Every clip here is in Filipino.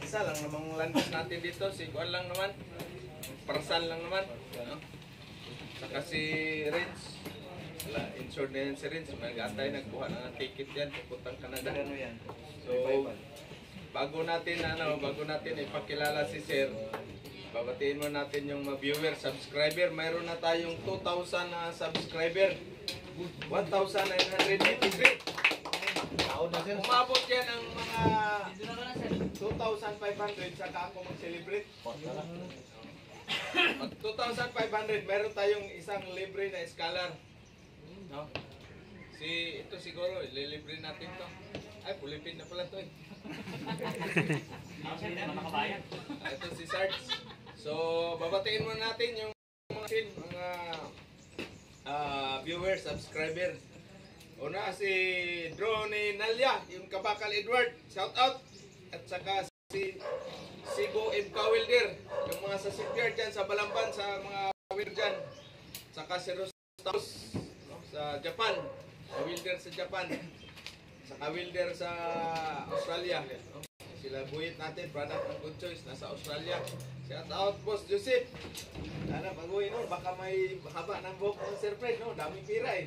Isa lang namang landas natin dito, si Kuan lang naman. Parasal lang naman. No? Saka si Rins. Wala, insured na yan si Rins. Mag-atay, nagbuha ng ticket yan, pupuntang Canada. So, bago natin ipakilala si Sir, babatiin mo natin yung mga viewer, subscriber. Mayroon na tayong 2,000 na subscriber. 1,983. Umabot yan ang mga 2,500 saka ako mag-celebrate. Pag 2,500, meron tayong isang libre na scholar. No? Ito siguro, ililibre natin to. Ay, Pulipin na pala to eh. Ito si Sarge. So, babatiin mo natin yung mga viewer, subscriber. Una si Drone Nalya, yung Kabakal Edward, shout out. At saka si Sigo M. Kawilder, yung mga sa shipyard dyan, sa Balamban, sa mga wilder dyan. Saka si Rostaus sa Japan, sa wilder sa Japan. Saka wilder sa Australia. Sila buhit natin, product ng Good Choice, nasa Australia. Shout out, Boss Joseph. Sana pag-uwi no, baka may haba ng buhok ng Sir Fred, no? Daming pira eh.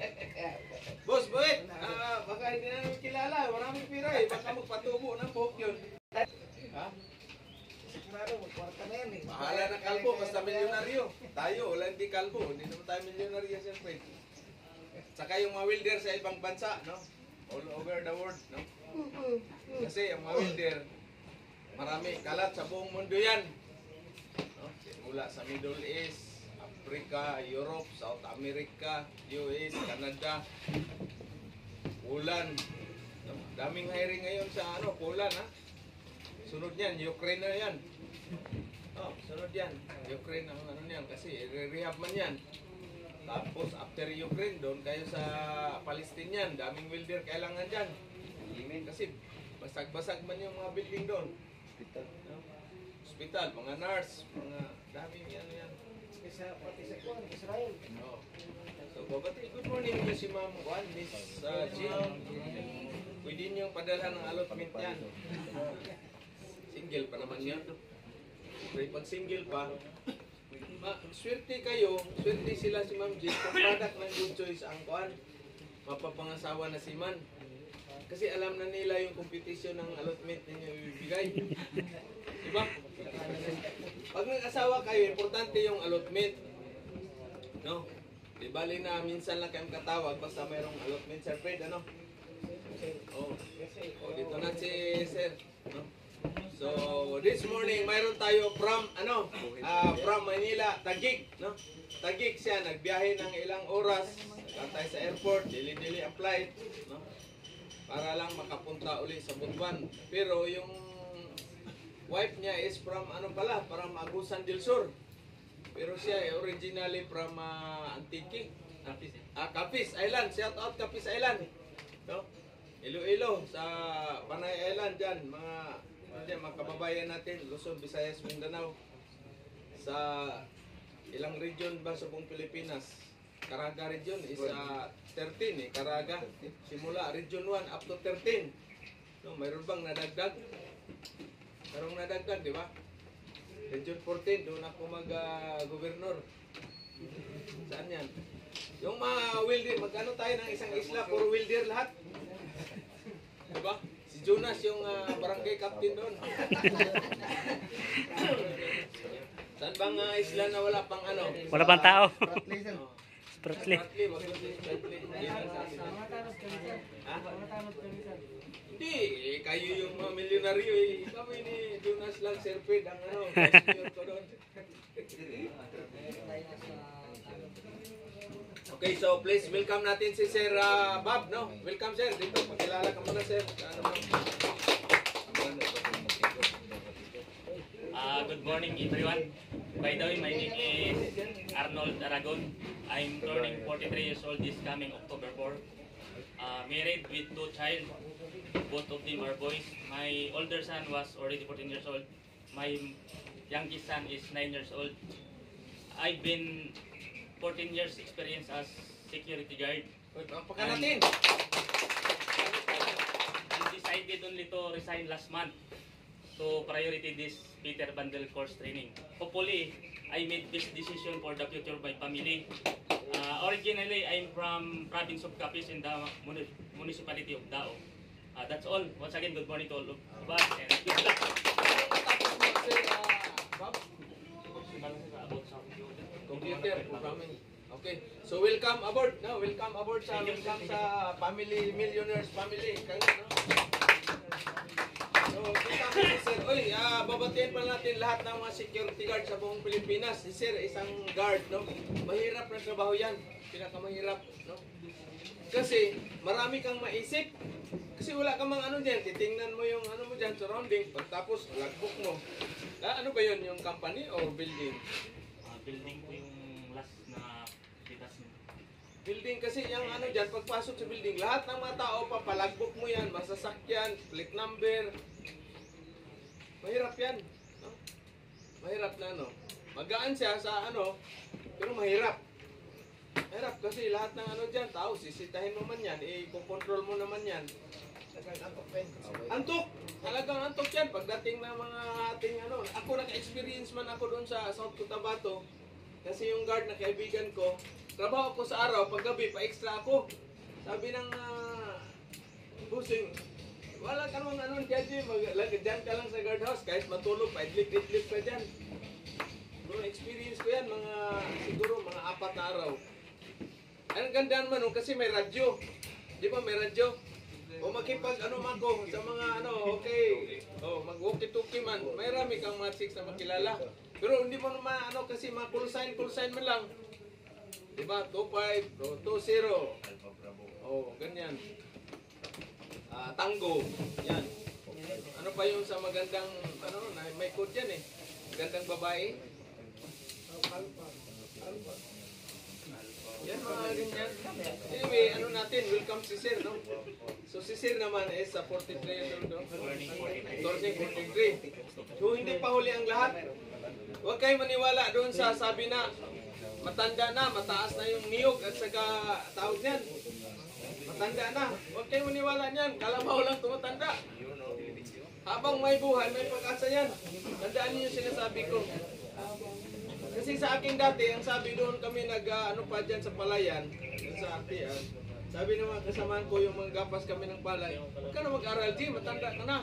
Boss, buhit! Baka hindi na namin kilala, maraming pira eh. Baka magpatubo ng buhok yun. Ha? Sigurado, magkwarta na yan eh. Bahala na kalbo, basta milyonaryo. Tayo, wala hindi kalbo. Hindi naman tayo milyonaryo, Sir Fred. Saka yung mga wilder sa ibang bansa, no? All over the world, no? Kasi ang mga wilder, marami kalat sa buong mundo yan. No? Mula sa Middle East, Africa, Europe, South America, US, Canada, Poland. No? Daming hiring ngayon sa Poland, ha? Sunod yan, Ukraine na yan. Oh, sunod yan. Ukraine ang yan kasi rehab man yan. Tapos after Ukraine, doon kayo sa Palestinian, daming welder kailangan dyan. Kasi basag-basag man yung mga building doon. Hospital. No? Hospital, mga nurse, mga daming yan. Pati sa Israel. No. So, babati, good morning po si Ma'am Juan, Miss Jill. Pwede niyong padala ng allotment yan. Single pa naman yan. Pero pag single pa, swerte kayo, swerte sila si Ma'am Jill. Kung product ng Good Choice ang kuan, mapapangasawa na si Man. Kasi alam na nila yung competition ng allotment ninyo ibibigay. Diba? Pag nag-asawa kayo, importante yung allotment. No? Di bali na minsan lang kayong katawag basta mayroong allotment, Sir Fred, ano? Oh, dito na si Sir. No? So, this morning, mayroon tayo from Manila, Taguig, no? Taguig siya, nagbiyahe ng ilang oras, nagkantay sa airport, dili-dili ang flight, no? Para lang makapunta uli sa Butuan. Pero yung wife niya is from from Agusan del Sur. Pero siya originally from Antique, Capiz Island. Shout out Capiz Island. No? Iloilo sa Panay Island diyan, mga kababayan natin, Luzon, Visayas, Mindanao. Sa ilang region ba sa buong Pilipinas? Caraga region is 13 eh, Caraga. Simula region 1 up to 13. No, mayroon bang nadagdag? Mayroong nadagdag, di ba? Region 14, doon ako mag-governor. Saan yan? Yung mga wilder, magkano tayo ng isang isla, puro wilder lahat? Di ba? Si Jonas yung barangay captain doon. Saan bang isla na wala pang Wala pang tao. Spratly. Hindi, kayo yung mga milyonaryo eh. Kami ni Jonas lang, Sir Fred, ang senior ko doon. Okay, so please welcome natin si Sir Bob, no? Welcome, Sir. Dito, pakilala ka muna, Sir. Good morning, everyone. By the way, my name is Arnold Aragon. I'm turning 43 years old this coming October 4. Married with 2 child. Both of them are boys. My older son was already 14 years old. My youngest son is 9 years old. I've been 14 years experience as security guard. Pampaka natin! I decided only to resign last month to priority this Peter Bundle course training. Hopefully, I made this decision for the future of my family. Originally, I'm from province of Capiz in the municipality of Dao. That's all. Once again, good morning to all of us and good luck. Computer programming. Okay. So welcome aboard. No, welcome aboard sa family millionaires family. Kayo, no? So, kita mo si Sir. Uy, babatiin pa natin lahat ng mga security guard sa buong Pilipinas. Si Sir, isang guard, no? Mahirap na trabaho yan. Pinakamahirap, no? Kasi, marami kang maisip. Kasi wala kang mga ano dyan. Titingnan mo yung ano mo dyan, surrounding. Pagtapos, logbook mo. Ano ba yun? Yung company or building? Building ko yung last na pitas mo. Building kasi yung ano dyan, pagpasok sa building, lahat ng mga tao, papalagbok mo yan, masasakyan, plate number. Mahirap yan. No? Mahirap na ano. Magaan siya sa ano, pero mahirap. Mahirap kasi lahat ng ano dyan, tao, sisitahin mo man yan, i-control mo naman yan. Antok! Talagang antok yan. Pagdating ng mga ating ano, ako naka-experience man ako doon sa South Cotabato. Kasi yung guard na kaibigan ko, trabaho ko sa araw, paggabi pa extra ako. Sabi ng busing, wala ka naman ano dyan, dyan ka lang sa guardhouse, kahit matulog pa, idlip-idlip ka dyan. Bro, experience ko yan, siguro mga 4 na araw. Ang ganda naman nun, kasi may radyo. Di ba may radyo? O makipag ano man ko sa mga ano, okay. O mag-walkie-talkie man, may rami kang mga chicks na makilala. Pero hindi mo naman ano kasi mga call sign man lang. Diba? 25, 20. Oh, ganyan. Tango. Yan. Ano pa yung sa magandang, ano, may code yan eh. Magandang babae. Yan mga ganyan. Anyway, ano natin, welcome si Sir, no? So si Sir naman is sa 43 years old, no? Turning 43. So hindi pa huli ang lahat. Huwag kayo maniwala doon sa sabi na matanda na, mataas na yung niyog at saka tawag niyan. Matanda na. Huwag kayo maniwala niyan. Kalabaw lang tumatanda. Habang may buhay, may pag-asa yan. Tandaan niyo yung sinasabi ko. Kasi sa akin dati, ang sabi doon kami ano pa dyan sa palayan, sa Atian, sabi ng mga kasamaan ko, yung mga gapas kami ng palay, huwag ka na mag-aral, G, matanda ka na.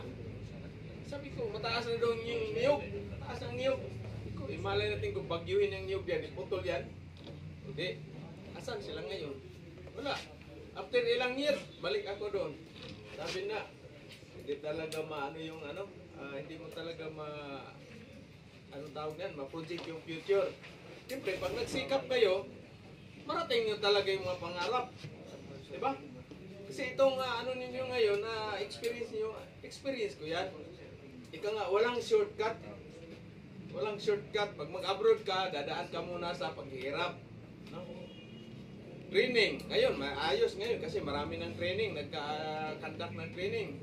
Sabi ko, mataas na doon yung niyog. Mataas ang niyog. Imalay natin kung bagyuhin yung niyog yan, iputol yan. Hindi. Asan sila ngayon? Wala. After ilang years, balik ako doon. Sabi na, hindi talaga maano yung ano, hindi mo talaga anong tawag yan, ma-project yung future. Siyempre, pag nagsikap kayo, marating nyo talaga yung mga pangarap. Diba? Kasi itong ano ninyo ngayon na experience ko yan. Ika nga, walang shortcut. Walang shortcut. Pag mag-abroad ka, dadaan ka muna sa paghihirap. No? Training. Ngayon, maayos ngayon kasi marami ng training. Nagka-conduct ng training.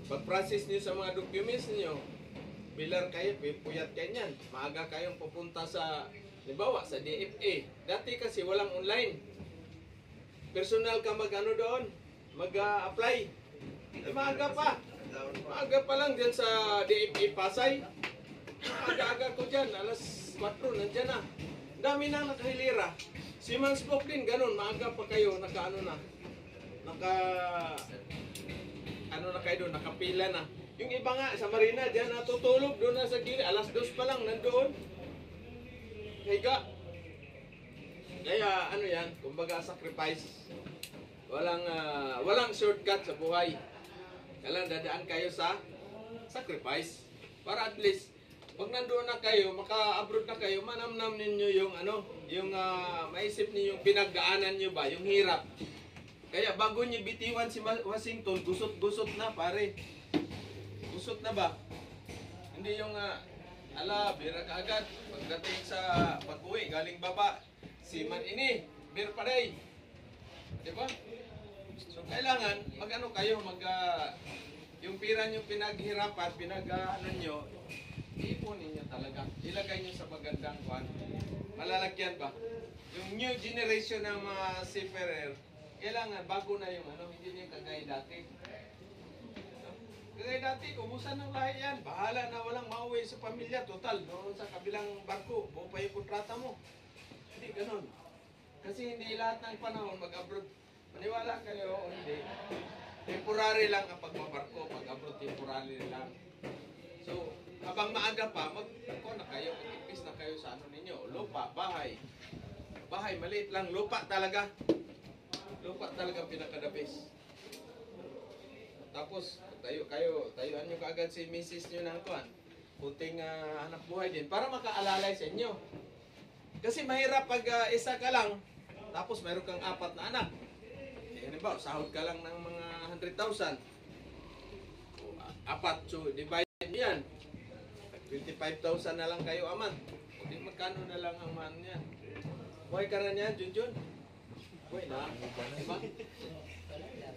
Pag-process nyo sa mga documents niyo, bilar kayo, puyat kayo niyan. Maaga kayong pupunta sa, halimbawa, sa DFA. Dati kasi walang online. Personal ka mag-ano doon, mag-apply. Maaga pa. Maaga pa lang dyan sa DFA Pasay. Aga-aga ko dyan, alas 4, nandyan na. Dami nang nakahilira. Si Mans Spock din, ganun, maaga pa kayo, ano na kayo doon, nakapila na. Yung iba nga, sa Marina, dyan natutulog, doon na sa gilid, alas 2 pa lang, nandoon. Higa. Kaya, ano yan, kumbaga sacrifice. Walang shortcut sa buhay. Kailangan dadaan kayo sa sacrifice. Para at least, pag nandoon na kayo, maka-abroad na kayo, manamnam ninyo yung maisip niyo yung pinagdaanan nyo ba, yung hirap. Kaya bago niyo bitiwan si Washington, gusot-gusot na pare. Gusot na ba? Hindi yung bira ka agad. Pagdating sa pag-uwi, galing baba, siman ini, bir pa rin. Diba? So kailangan, mag-ano kayo, yung pira nyo pinaghirapan, nyo, iipunin nyo talaga. Ilagay nyo sa magandang kwan. Malalagyan ba? Yung new generation ng mga seafarer, kailangan bago na yung hindi nyo kagaya dati. Kaya dati, ubusan ng lahi yan. Bahala na walang mauwi sa pamilya. Total, doon sa kabilang barko, buo pa yung kontrata mo. Hindi ganun. Kasi hindi lahat ng panahon mag-abroad. Maniwala kayo o hindi. Temporary lang ang pagmabarko. Pag-abroad, temporary lang. So, habang maaga pa, mag-ko na kayo, mag-ipis na kayo sa ano ninyo. Lupa, bahay. Bahay, maliit lang. Lupa talaga. Lupa talaga pinakadabis. Tapos, tayuan nyo kaagad si misis nyo ng kuhan. Kunting anak buhay din. Para makaalalay sa inyo. Kasi mahirap pag isa ka lang, tapos mayroon kang 4 na anak. Eh, halimbawa, sahod ka lang ng mga 100,000. 4, so divide yan. 25,000 na lang kayo aman. O di magkano na lang ang man niya. Buhay ka na niyan, Junjun? Buhay na. Diba?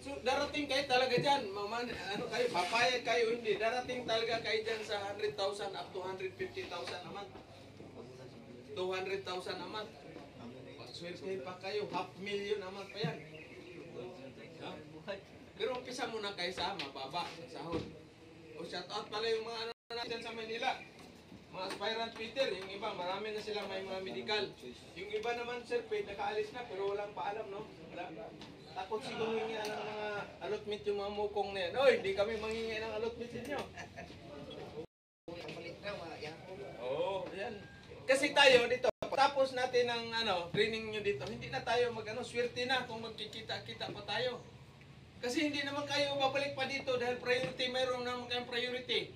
So, darating kayo talaga dyan. Ano kayo, papayag kayo, hindi. Darating talaga kayo dyan sa 100,000 up to 150,000 naman. 200,000 naman. Swerte pa kayo, 500,000 naman pa yan. Ha? Pero umpisa muna kayo sa mababa, sahod. O shout out pala yung mga ano natin sa Manila. Mga aspirant Peter, yung iba, marami na sila may mga medical. Yung iba naman, sir, nakaalis na pero walang paalam, no? Wala. Takot siguro hingi ng mga allotment yung mga mukong na yan. Oy, hindi kami manghingi ng allotment ninyo. Oo, yan. Kasi tayo dito, tapos natin ang training nyo dito, hindi na tayo swerte na kung magkikita-kita pa tayo. Kasi hindi naman kayo babalik pa dito dahil priority, mayroon naman kayong priority.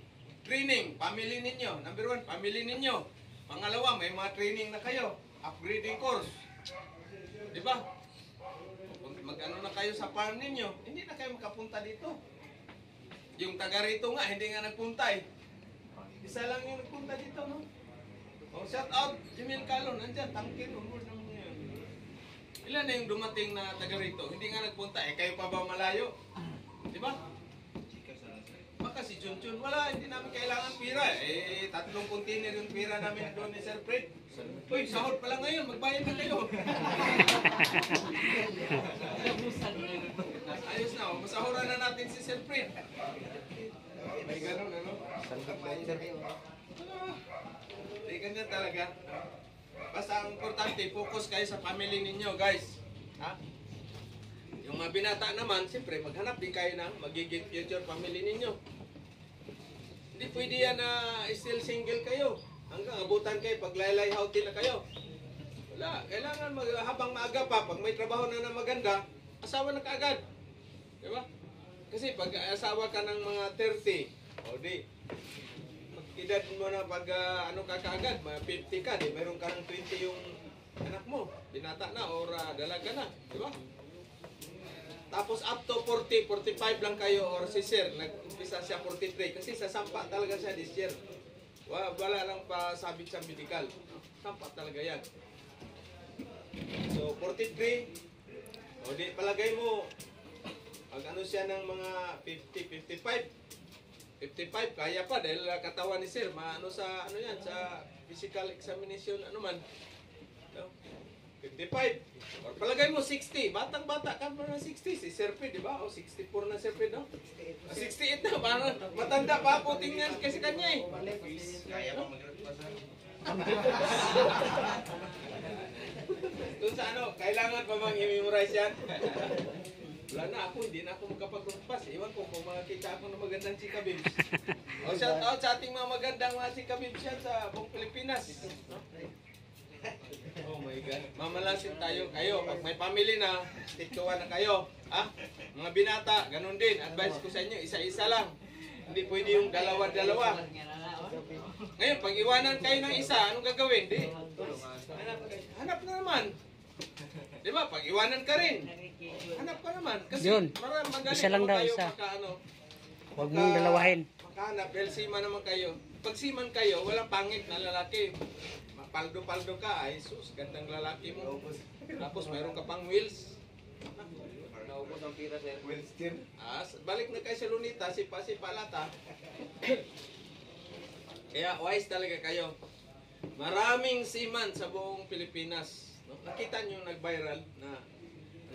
Training, family ninyo. Number 1, family ninyo. Pangalawa, may mga training na kayo. Upgrading course. Diba? Mag-ano na kayo sa farm ninyo, hindi na kayo makapunta dito. Yung taga rito nga, hindi nga nagpunta eh. Isa lang yung nagpunta dito, no? O, shout out, Jimil Calon, nandyan, tangkin, umur naman ngayon. Ilan na yung dumating na taga rito, hindi nga nagpunta eh, kayo pa ba malayo? Diba? Baka si Junjun, wala, hindi namin kailangan pira eh. 3 container yung pira namin doon ni Sir Fred. Uy, sahod pala ngayon, magbayad na kayo. Ayos na, masahuran na natin si Sir Fred. May ganun, ano? Hindi ganyan talaga. Basta ang importante, focus kayo sa family ninyo, guys. Ha? Yung mga binata naman, siyempre, maghanap din kayo ng magiging future family ninyo. Hindi pwede yan na still single kayo. Hanggang abutan kayo, paglaylay houtin na kayo. Wala, kailangan habang maaga pa, pag may trabaho na maganda, asawa na kaagad. Diba? Kasi pag asawa ka ng mga 30, o di, edad mo na pag ka kaagad, 50 ka, di, mayroon ka ng 20 yung anak mo, binata na or dalaga na. Diba? Tapos up to 40, 45 lang kayo or si Sir, nag-umpisa siya 43 kasi sasampa talaga siya this year. Wala lang pa sabit sa medical. Sampa talaga yan. So 43, o di palagay mo, pag siya ng mga 50, 55, kaya pa dahil katawan ni Sir, sa yan, sa physical examination, man. No? 55. Or palagay mo 60. Batang-bata ka pa na 60. Si Sir Fred, di ba? O 64 na Sir Fred, no? 68 na. Parang matanda pa po. Tingnan kasi kanya eh. Kaya pa mag-repasan. Doon sa kailangan pa bang i-memorize yan? Wala na ako, hindi na ako magkapag-rumpas. Iwan ko kung makakita ako ng magandang chika bibs. O shout out sa ating mga magandang mga chika bibs yan sa buong Pilipinas. No? Oh my God. Mamalasin tayo. Kayo, pag may family na, stick to one na kayo. Ha? Mga binata, ganun din. Advice ko sa inyo, isa-isa lang. Hindi pwede yung dalawa-dalawa. Ngayon, pag iwanan kayo ng isa, anong gagawin? Di. Hanap na naman. Di ba? Pag iwanan ka rin. Hanap ka naman. Kasi isa lang daw, isa. Huwag mong dalawahin. Makahanap, dahil seaman naman kayo. Pag seaman kayo, walang pangit na lalaki. Paldo-paldo ka, ay sus, gandang lalaki mo. Tapos mayroon ka pang wheels. Naubos ang pira sir. Wheels din. Balik na kayo sa Lunita, si Palata. Kaya wise talaga kayo. Maraming seaman sa buong Pilipinas. No? Nakita nyo nag-viral na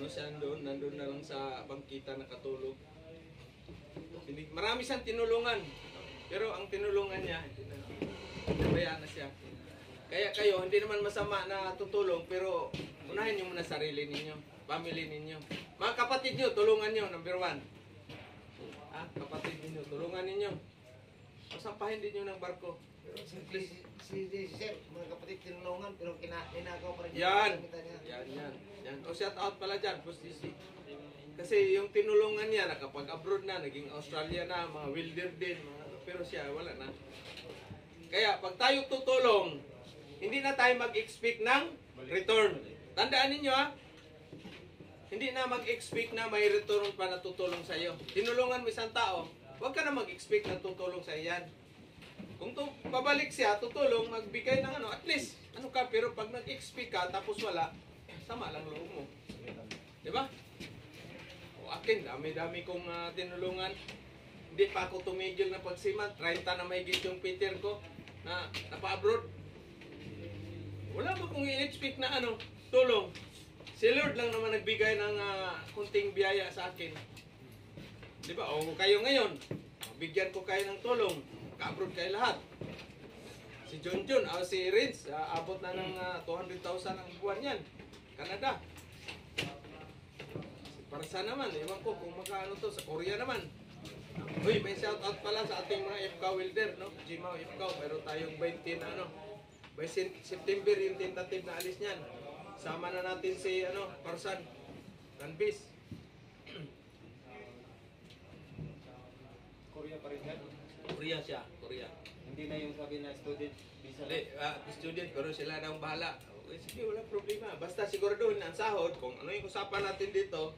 siya nandun na lang sa bangkita nakatulog. Marami siyang tinulungan. Pero ang tinulungan niya, nabayaan na siya. Kaya kayo, hindi naman masama na tutulong, pero unahin niyo muna sarili ninyo, family ninyo. Mga kapatid niyo, tulungan niyo, number 1. Kapatid ninyo, tulungan ninyo. Pasampahin din niyo ng barko. Si Sir, mga kapatid tinulungan, pero ninakaw pa rin. Yan. Yung gamit niya. Yan. O shout out pala dyan, Postisi. Kasi yung tinulungan niya, nakapag-abroad na, naging Australia na, mga welder din, pero siya, wala na. Kaya, pag tayo tutulong, hindi na tayo mag-expect ng return. Tandaan ninyo hindi na mag-expect na may return pa na tutulong sa iyo. Tinulungan mo isang tao, huwag ka na mag-expect na tutulong sa iyan. Kung babalik siya, tutulong, magbigay ng at least, pero pag nag-expect ka, tapos wala, sama lang loob mo. Diba? Akin, dami-dami kong tinulungan. Hindi pa ako tumigil na pagsiman. 30 na mahigit yung Peter ko na napa-abroad. Wala ba kung i-expect na tulong. Si Lord lang naman nagbigay ng kunting biyaya sa akin. Di ba? O kayo ngayon, bigyan ko kayo ng tulong. Ka-abroad kayo lahat. Si John, si Rins, abot na ng 200,000 ang buwan yan. Canada. Para sa naman, ewan ko kung magkano to, sa Korea naman. Uy, may shout out pala sa ating mga FK welder, no? Jimaw FK, meron tayong 20 na by September yung tentative na alis niyan. Sama na natin si Parsan, Canbis. Korea pa rin yan? Korea siya, Korea. Hindi na yung sabi na student visa Hindi, student, pero sila na ang bahala. Okay, sige, wala problema. Basta siguraduhin ang sahod, kung ano yung usapan natin dito,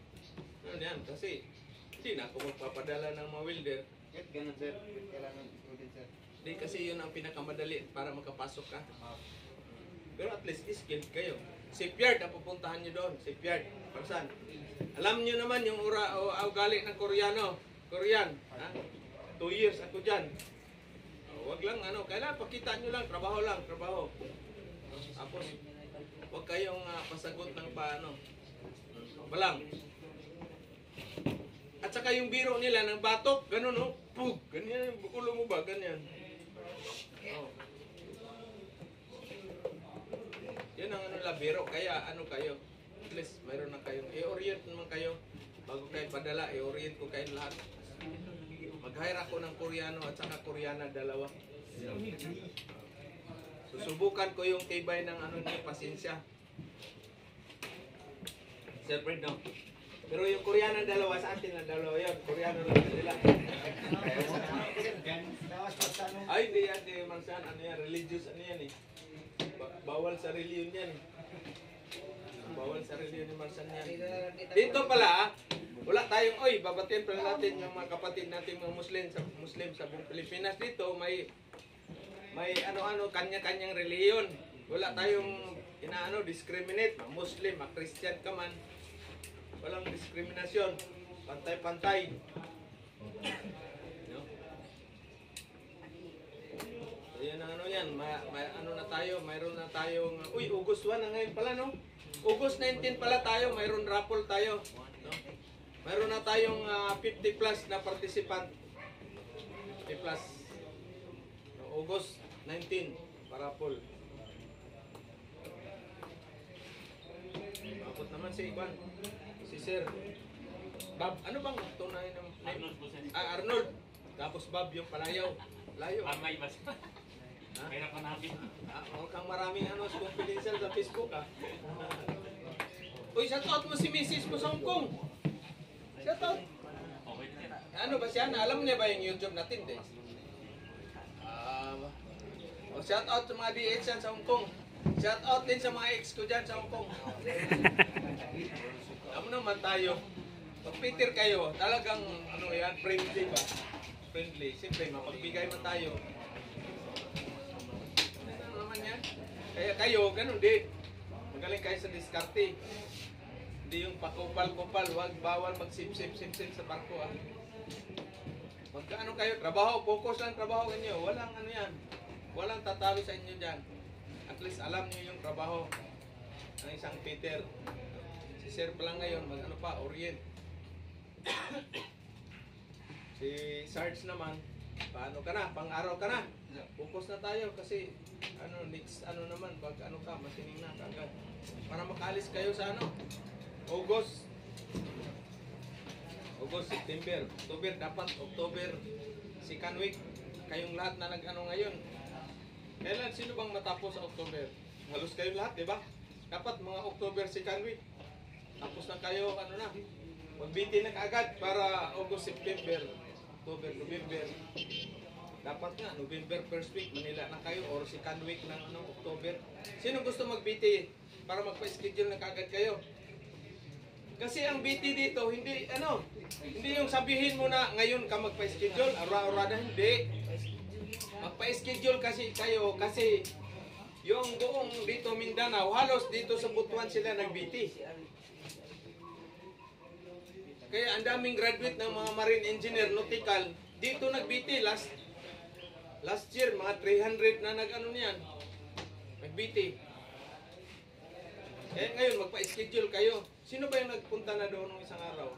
yan, kasi hindi na ako magpapadala ng mga welder. Kahit ganun sir, kailangan student sir. Hindi, kasi yun ang pinakamadali para makapasok ka. Pero at least skilled kayo. Shipyard ang pupuntahan nyo doon. Shipyard. Parsan. Alam nyo naman yung ugali ng Korean. 2 years ako dyan. Wag lang kailangan pakita nyo lang. Trabaho. Tapos, huwag kayong pasagot ng balang. At saka yung biro nila ng batok, ganun pug, ganyan, bukulo mo ba, ganyan. Yan ang biro, kaya kayo, at least mayroon na kayong, i-orient naman kayo, bago kayo padala, i-orient ko kayo lahat. Mag-hire ako ng Koreano at saka Koreana, dalawa. Susubukan ko yung tibay ng pasensya. Sir Fred, no? Pero yung Koreana dalawa sa atin na dalawa yun. Koreano lang nila. Ay, hindi yan. Di Marsan. Religious yan eh. Bawal sa reliyon yan. Bawal sa reliyon ni Marsan yan. Dito pala, wala tayong, babatiin pala natin yung mga kapatid natin mga Muslim sa buong Pilipinas. Dito may kanya-kanyang reliyon. Wala tayong discriminate, Muslim, Christian ka man. Walang diskriminasyon. Pantay-pantay. No? So yan ang yan. Na tayo, mayroon na tayong, August 1 na ngayon pala, no? August 19 pala tayo, mayroon raffle tayo. No? Mayroon na tayong 50 plus na participant. 50 plus. No, August 19, raffle. Abot naman si Ivan. Si Sir Bob, ano bang tunay ng Arnold po sir. Arnold. Tapos Bob yung palayaw. Layo. Amay ba siya? Kaya pa natin. Huwag kang maraming confidential sa Facebook Uy, shout out mo si Mrs. mo sa Hong Kong. Shout out. Okay sir. Ano ba siya? Alam niya ba yung YouTube natin din? Shout out sa mga DH yan sa Hong Kong. Shout out din sa mga ex ko dyan sa Hong Kong. Alam naman tayo. Pag Peter kayo, talagang friendly ba? Friendly. Siyempre, mapagbigay man tayo. Ano naman yan? Kaya kayo, ganun din. Magaling kayo sa diskarte. Hindi yung pakupal-kupal. Huwag bawal mag-sip-sip sa barko. Magkaano kayo? Trabaho. Focus lang trabaho kanyo. Walang yan. Walang tatawi sa inyo dyan. At least alam niyo yung trabaho ng isang Peter. Si Sir pa lang ngayon, orient. Si Si Sarge naman, paano ka na? Pang-araw ka na? Focus na tayo kasi next naman, pag masining na kagad. Para makaalis kayo sa August, September, October, dapat October, second week. Kayong lahat na ngayon. Kailan, sino bang matapos sa October? Halos kayong lahat, di ba? Dapat mga October, second week. Tapos na kayo, magbiti na kaagad para August, September, October, November. Dapat nga, November first week, Manila na kayo, or second week ng October. Sino gusto magbiti para magpa-schedule na kaagad kayo? Kasi ang BT dito, hindi yung sabihin mo na ngayon ka magpa-schedule, ara-arada, hindi. Magpa-schedule kasi kayo, kasi yung buong dito Mindanao, halos dito sa Butuan sila nag-BT. Kaya ang daming graduate ng mga marine engineer, nautical, dito nag-BT last year, mga 300 na niyan, nag-BT. Eh ngayon, magpa-schedule kayo. Sino ba yung nagpunta na doon ng isang araw?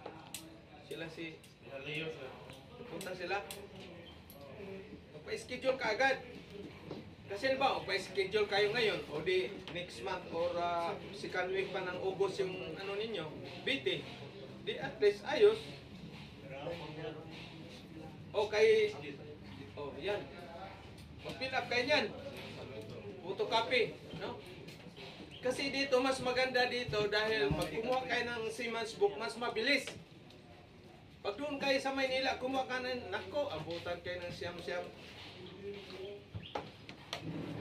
Sila si Leo, sir. Punta sila? Magpa-schedule ka agad. Kasi ba, magpa-schedule kayo ngayon o di next month or second week pa ng August yung ninyo, BT. Di at least ayos. Yan. Mag-fill up kayo niyan. Photocopy, no? Kasi dito, mas maganda dito dahil pag kumuha kayo ng Siemens book, mas mabilis. Pag doon kayo sa Maynila, kumuha ka ng, abutan kayo ng siyam-siyam.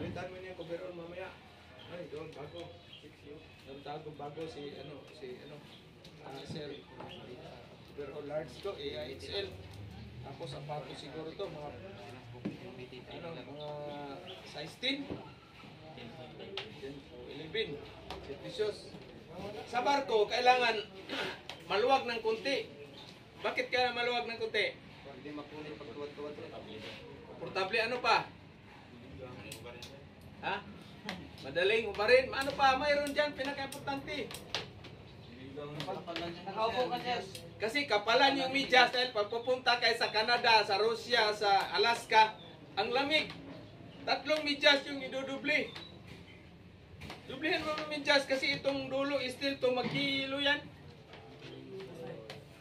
Balitan mo niya yung coverall mamaya. Ay, doon, bago. Bago si Sir. Coverall large to, AIXL. Tapos, sapatos siguro to, mga size 10. 11. Precious. Sa barko, kailangan maluwag ng kunti. Bakit kaya maluwag ng kunti? Hindi mapunin pag tuwad-tuwad. Komportable pa? Ha? Madaling ubarin. Ano pa? Mayroon dyan, pinaka-importante. Nakaupo ka dyan. Kasi kapalan yung medyas dahil pag pupunta kayo sa Canada, sa Russia, sa Alaska, ang lamig. 3 medyas yung idudubli. Dublihan mo ng medyas kasi itong dulo steel to magkilo yan.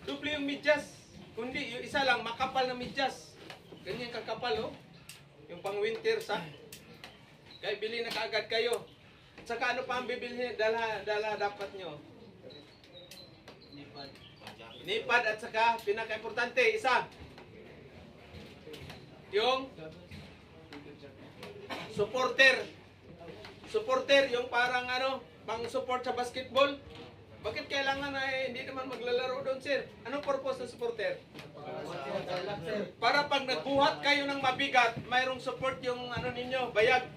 Dubli yung medyas. Kundi yung isa lang makapal na medyas. Ganyan kakapal yung pang winter sa. Kaya bili na kaagad kayo. Saka ano pa ang bibili dala dapat nyo? Nipad at saka pinaka-importante isa. Yung supporter yung parang pang support sa basketball. Bakit kailangan hindi naman maglalaro doon, sir? Anong purpose ng supporter? Para pag nagbuhat kayo ng mabigat, mayroong support yung ninyo, bayag.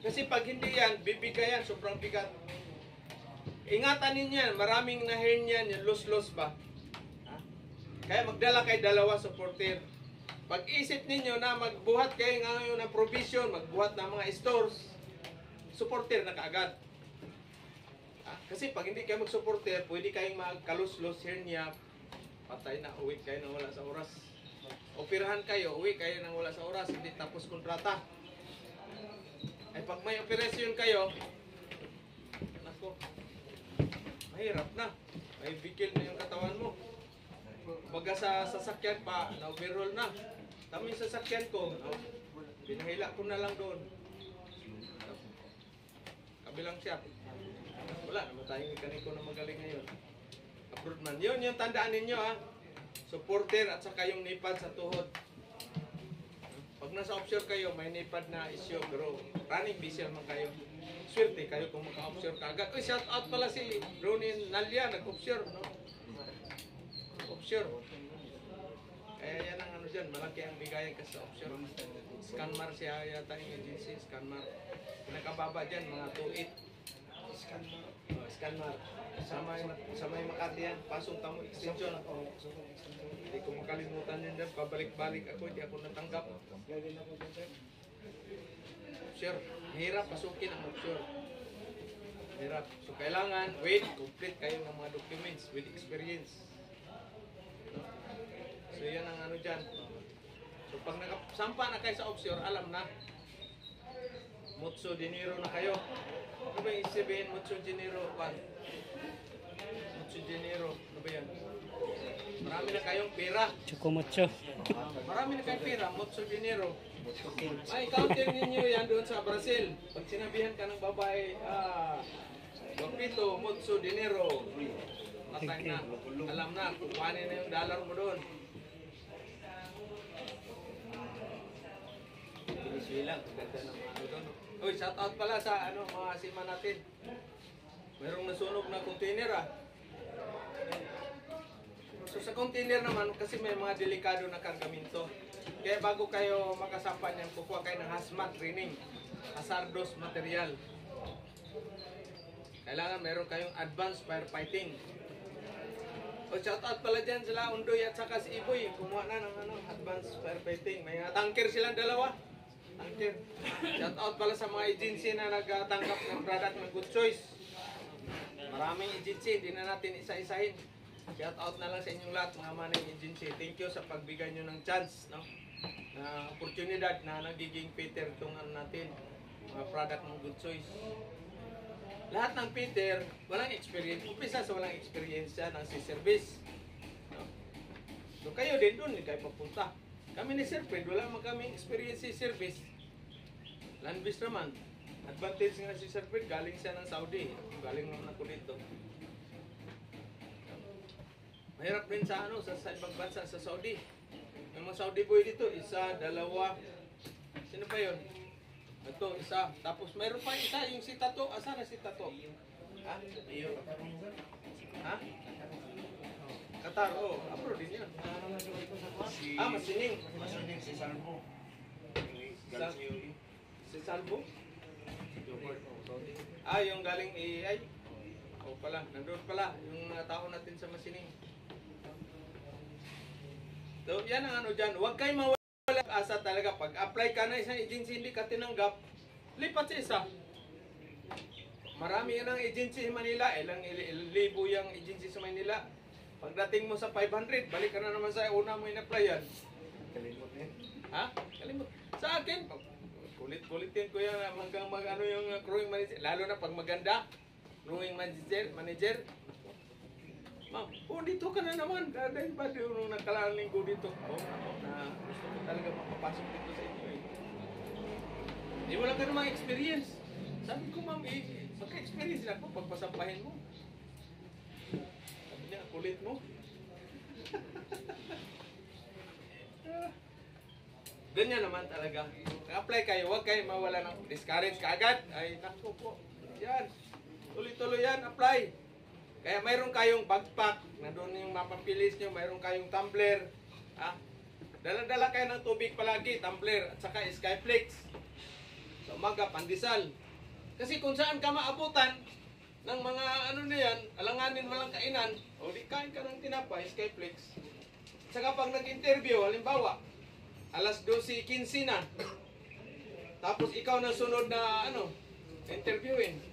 Kasi pag hindi yan, bibigayan, sobrang bigat. Ingatan ninyo yan, maraming na-hernian yan, los ba? Kaya magdala kayo 2 supporter. Pag-isip ninyo na magbuhat kayo ngayon ng provision, magbuhat ng mga stores, supporter na kaagad. Kasi pag hindi kayo mag-supporter, pwede kayong magkalos-los hernia, patay na, uwi kayo nang wala sa oras. Operahan kayo, uwi kayo nang wala sa oras, hindi tapos kontrata. Ay pag may operasyon kayo, mahirap na. May bigil na yung katawan mo. Baga sa sasakyan pa, na-overroll na. Tama yung sasakyan ko, pinahila ko na lang doon. Kabilang siya. Wala naman tayong mekaniko na magaling ngayon. Abroad man. Yun yung tandaan ninyo supporter at saka yung nipad sa tuhod. Pag nasa offshore kayo, may nipad na issue. Pero running busy naman kayo. Swerte kayo kung maka-offshore ka agad. Uy, shout out pala si Ronin Nalia, nag-offshore, no? Offshore. Kaya yan ang dyan, malaki ang bigayan kasi sa offshore. Scanmar siya yata yung agency, Scanmar. Pinakababa dyan, mga 2.8. Scanmar. Sama yung Makati yan, pasong tamo extension. Hindi ko makalimutan yun dyan, pabalik-balik ako, hindi ako natanggap. Offshore, hirap pasukin ang offshore. Hirap. So kailangan, complete kayo ng mga documents with experience. So yan ang ano dyan. So pag nakasampa na kayo sa offshore, alam na. Mucho dinero na kayo. Ano ba yung sabihin? Mucho dinero, Juan? Mucho dinero. Ano ba yan? Marami na kayong pera. Chukumucho. Marami na kayong pera. Mucho dinero. Ay, counter ninyo yan doon sa Brazil. Pag sinabihan ka ng babae, Guapito, mucho dinero. Matay na. Alam na, kukuhanin na yung dollar mo doon. Venezuela, ganda ng ano doon. Uy, shout out pala sa ano, mga sima natin. Mayroong nasunog na container So sa container naman, kasi may mga delikado na kargamento. Kaya bago kayo makasampa niyan, kukuha kayo ng hazmat training. Hazardous material. Kailangan meron kayong advanced firefighting. O shout out pala dyan sila, Undoy at saka si Iboy. Kumuha na ng ano, advanced firefighting. May tanker silang dalawa. Tanker. Shout out pala sa mga agency na nagtanggap ng product ng Good Choice. Maraming agency, hindi na natin isa-isahin. Shout out na lang sa inyong lahat, mga maning agency. Thank you sa pagbigay nyo ng chance, no? Na oportunidad na nagiging Peter itong ano natin, mga product ng Good Choice. Lahat ng Peter, walang experience. Umpisa sa walang experience yan, ang si-service. No? So kayo din doon, kayo papunta. Kami ni Sir Fred, wala man kami experience si service. Land-based naman. Advantage nga si Sir Fred, galing siya ng Saudi. Galing naman ako dito. Mahirap din sa ano, sa ibang bansa sa Saudi. Yung mga Saudi boy dito, isa, dalawa. Sino pa yun? Ito, isa. Tapos mayroon pa isa, yung si Tato. Asa na si Tato? Ha? Ayun. Ha? Qatar, oh. Abroad din yun. Masining. Masining si Salmo. Si Salvo? Yung galing AI. O pala, nandun pala. Yung tao natin sa Masining. So, yan ang ano dyan. Huwag kayo mawala asa talaga. Pag apply ka na isang agency, hindi ka tinanggap, lipat sa isa. Marami yan ang agency sa Manila. Ilang libo yung agency sa Manila. Pagdating mo sa 500, balik ka na naman sa una mo in-applyan. Kalimot eh. Ha? Kalimut. Sa akin, kulit-kulitin ko yan hanggang ano yung crewing manager. Lalo na pag maganda, crewing manager. Ma'am, dito ka na naman. Dahil ba nung nagkalaang linggo dito? Na gusto ko talaga makapasok dito sa inyo eh. Di wala ka namang experience. Sabi ko, ma'am, magka-experience lang po pagpasampahin mo. Sabi niya, kulit mo. Ganyan naman talaga. Nag-apply kayo, huwag kayo mawala ng discourage kaagad. Ay, naku po. Yan. Tuloy-tuloy yan, apply. Kaya mayroon kayong backpack, na doon yung mapapilis nyo, mayroon kayong tumbler. Dala-dala kayo ng tubig palagi, tumbler, at saka Skyflex. Sa umaga, pandesal. Kasi kung saan ka maabutan ng mga ano na yan, alanganin walang kainan, o di kain ka ng tinapay, Skyflex. Saka pag nag-interview, halimbawa, alas 12:15 na. Tapos ikaw na sunod na interviewin.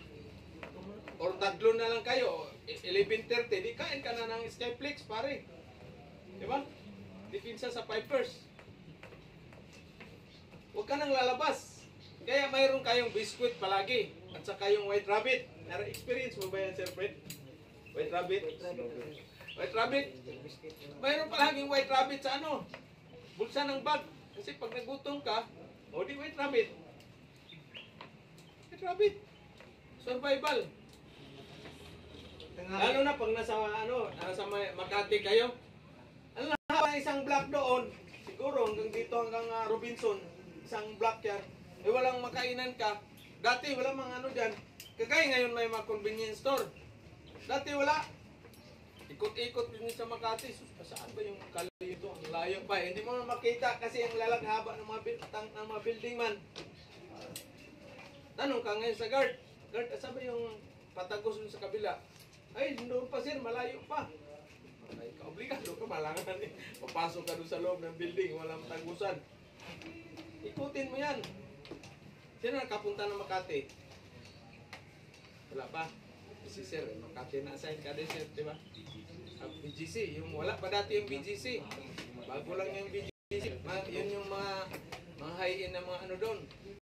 Or tatlo na lang kayo, 11:30, di kain ka na ng Skyflex, pare. Di ba? Dipinsa sa Pipers. Huwag ka nang lalabas. Kaya mayroon kayong biscuit palagi. At saka yung White Rabbit. Experience mo ba yan, Sir Fred? White Rabbit? White Rabbit? Mayroon palaging White Rabbit sa bulsa ng bag. Kasi pag nagutom ka, di White Rabbit. White Rabbit. Survival. Lalo na pag nasa Makati kayo. Ang haba isang block doon, siguro hanggang dito hanggang Robinson, isang block yan. Walang makainan ka. Dati wala mga dyan. Kagaya ngayon may mga convenience store. Dati wala. Ikot-ikot din sa Makati. Saan ba yung kalayo ito? Ang layo pa. Hindi mo na makita kasi ang haba ng mga building man. Tanong ka ngayon sa guard. Guard, saan ba yung patagos sa kabila? Ay, doon pa sir, malayo pa. Ay, kaobligado ka, malangan eh. Papasok ka doon sa loob ng building, walang tagusan. Ikutin mo yan. Sino nakapunta ng Makati? Wala pa. Si sir, Makati na-assign ka din sir, di ba? BGC, yung wala pa dati yung BGC. Bago lang yung BGC. Yun yung mga high-end na mga ano doon.